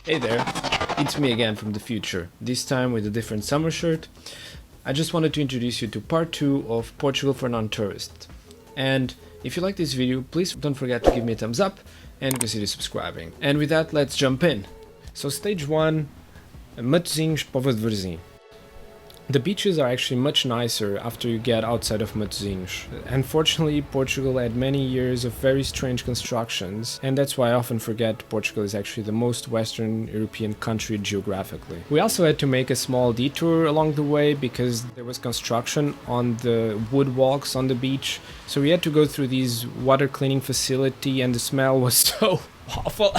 Hey there, it's me again from the future, this time with a different summer shirt. I just wanted to introduce you to part 2 of Portugal for non-tourists. And if you like this video, please don't forget to give me a thumbs up and consider subscribing. And with that, let's jump in. So stage 1, Matosinhos, Povo de Varzim. The beaches are actually much nicer after you get outside of Matosinhos. Unfortunately, Portugal had many years of very strange constructions, and that's why I often forget Portugal is actually the most Western European country geographically. We also had to make a small detour along the way because there was construction on the wood walks on the beach, so we had to go through these water cleaning facility and the smell was so awful.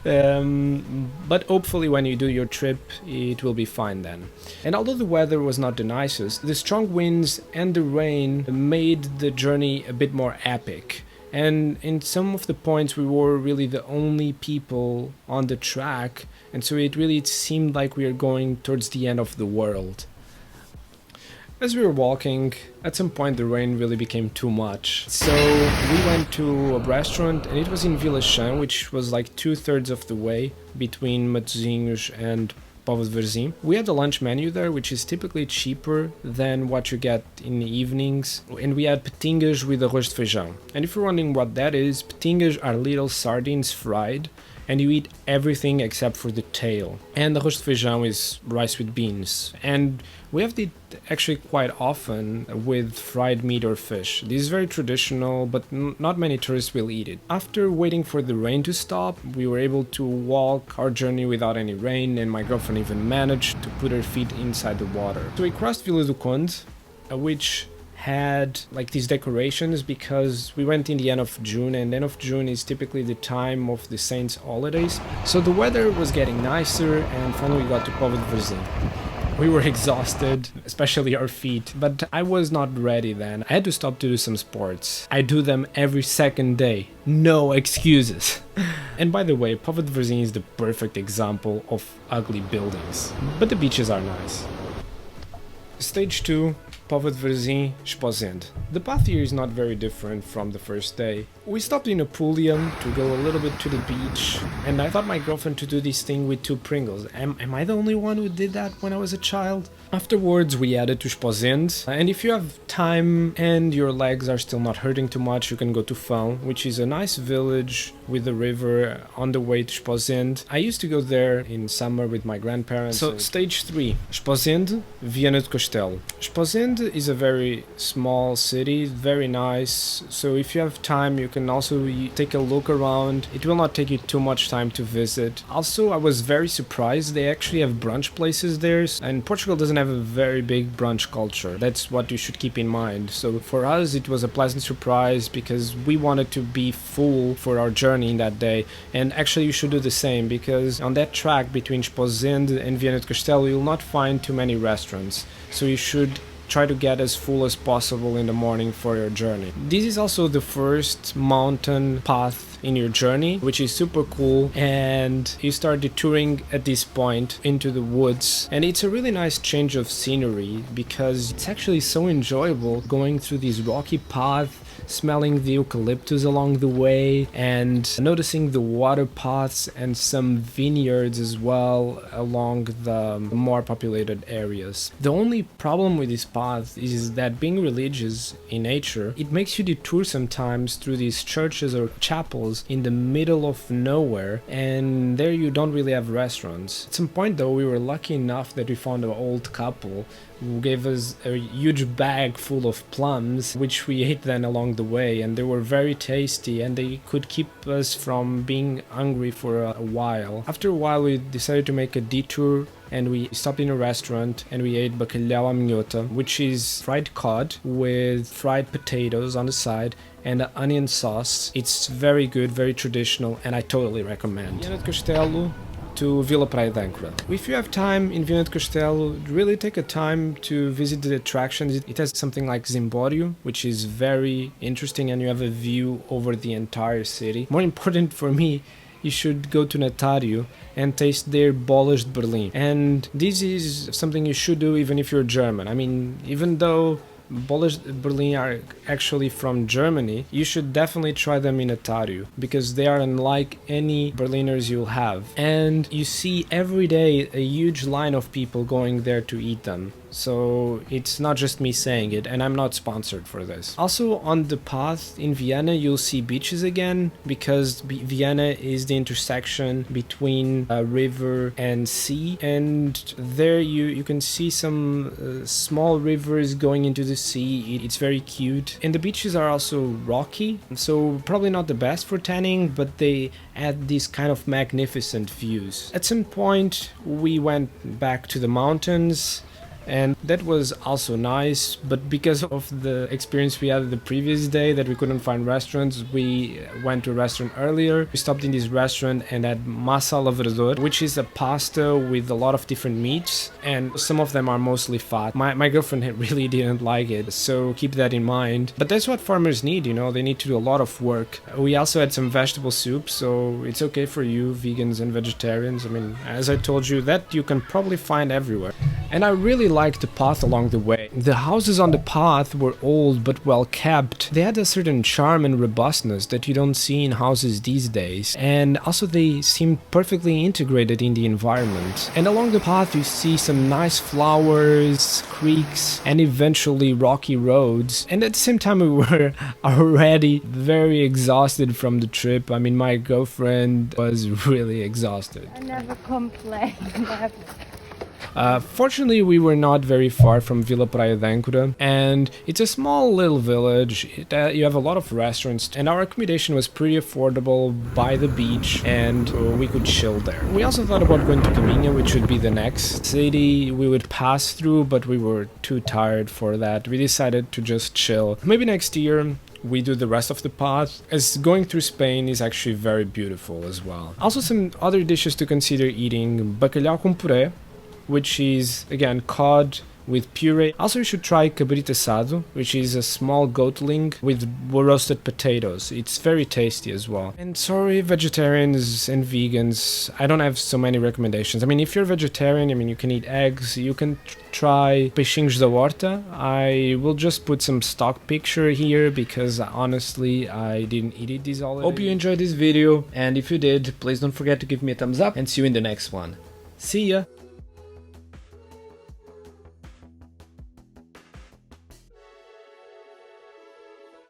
But hopefully when you do your trip it will be fine then. And although the weather was not the nicest, the strong winds and the rain made the journey a bit more epic. And in some of the points we were really the only people on the track, and so it really seemed like we were going towards the end of the world. As we were walking, at some point the rain really became too much. So we went to a restaurant, and it was in Vila Chã, which was like 2/3 of the way between Matosinhos and Povo de Varzim. We had a lunch menu there, which is typically cheaper than what you get in the evenings. And we had Petingas with Arroz de Feijão. And if you're wondering what that is, Petingas are little sardines fried, and you eat everything except for the tail. And the Arroz de Feijão is rice with beans. And we have it actually quite often with fried meat or fish. This is very traditional, but not many tourists will eat it. After waiting for the rain to stop, we were able to walk our journey without any rain, and my girlfriend even managed to put her feet inside the water. So we crossed Vila do Conde, which had like these decorations because we went in the end of June, and end of June is typically the time of the saints' holidays. So the weather was getting nicer, and finally we got to Povo de Varzim. We were exhausted, especially our feet, but I was not ready then. I had to stop to do some sports. I do them every second day. No excuses. And by the way, Povo de Varzim is the perfect example of ugly buildings, but the beaches are nice. Stage 2, Povo de Varzim, Esposende. The path here is not very different from the first day. We stopped in Apulia to go a little bit to the beach, and I thought my girlfriend to do this thing with 2 Pringles. Am I the only one who did that when I was a child? Afterwards we added to Esposende, and if you have time and your legs are still not hurting too much, you can go to Feijão, which is a nice village with a river on the way to Esposende. I used to go there in summer with my grandparents. So stage 3, Esposende, Viana do Castelo. Esposende is a very small city, very nice, so if you have time you can also take a look around. It will not take you too much time to visit. Also, I was very surprised they actually have brunch places there, and Portugal doesn't have a very big brunch culture. That's what you should keep in mind. So for us it was a pleasant surprise because we wanted to be full for our journey in that day, and actually you should do the same because on that track between Esposende and Viana do Castelo you'll not find too many restaurants, so you should try to get as full as possible in the morning for your journey. This is also the first mountain path in your journey, which is super cool, and you start detouring at this point into the woods, and it's a really nice change of scenery because it's actually so enjoyable going through this rocky path, smelling the eucalyptus along the way, and noticing the water paths and some vineyards as well along the more populated areas. The only problem with this path is that being religious in nature, it makes you detour sometimes through these churches or chapels in the middle of nowhere, and there you don't really have restaurants. At some point though, we were lucky enough that we found an old couple who gave us a huge bag full of plums, which we ate then along the way, and they were very tasty and they could keep us from being hungry for a while. After a while we decided to make a detour, and we stopped in a restaurant and we ate Bacalhau à Minhota, which is fried cod with fried potatoes on the side and an onion sauce. It's very good, very traditional, and I totally recommend. Viana do Castelo to Vila Praia d'Ancora. If you have time in Viana do Castelo, really take a time to visit the attractions. It has something like Zimbório, which is very interesting, and you have a view over the entire city. More important for me, you should go to Natário and taste their Bolas de Berlim. And this is something you should do even if you're German. I mean, even though Bolas de Berlim are actually from Germany, you should definitely try them in Natário, because they are unlike any Berliners you'll have. And you see every day a huge line of people going there to eat them. So it's not just me saying it, and I'm not sponsored for this. Also on the path in Vienna you'll see beaches again, because Vienna is the intersection between a river and sea, and there you can see some small rivers going into the sea. It's very cute, and the beaches are also rocky, so probably not the best for tanning, but they add these kind of magnificent views. At some point we went back to the mountains, and that was also nice, but because of the experience we had the previous day that we couldn't find restaurants, we went to a restaurant earlier. We stopped in this restaurant and had Massa Lavrador, which is a pasta with a lot of different meats, and some of them are mostly fat. My girlfriend really didn't like it, so keep that in mind. But that's what farmers need, you know, they need to do a lot of work. We also had some vegetable soup, so it's okay for you vegans and vegetarians. I mean, as I told you, that you can probably find everywhere. And I really liked the path along the way. The houses on the path were old but well kept. They had a certain charm and robustness that you don't see in houses these days. And also they seemed perfectly integrated in the environment. And along the path you see some nice flowers, creeks, and eventually rocky roads. And at the same time we were already very exhausted from the trip. I mean, my girlfriend was really exhausted. I never complain, never. Fortunately, we were not very far from Vila Praia d'Âncora, and it's a small little village. You have a lot of restaurants, and our accommodation was pretty affordable by the beach, and we could chill there. We also thought about going to Caminho, which would be the next city we would pass through, but we were too tired for that. We decided to just chill. Maybe next year we do the rest of the path, as going through Spain is actually very beautiful as well. Also, some other dishes to consider eating: Bacalhau com Puré, which is, again, cod with puree. Also, you should try Cabrito Assado, which is a small goatling with roasted potatoes. It's very tasty as well. And sorry, vegetarians and vegans, I don't have so many recommendations. I mean, if you're vegetarian, I mean, you can eat eggs, you can try Peixinhos da Horta. I will just put some stock picture here because honestly, I didn't eat it this holiday. Hope you enjoyed this video, and if you did, please don't forget to give me a thumbs up, and see you in the next one. See ya!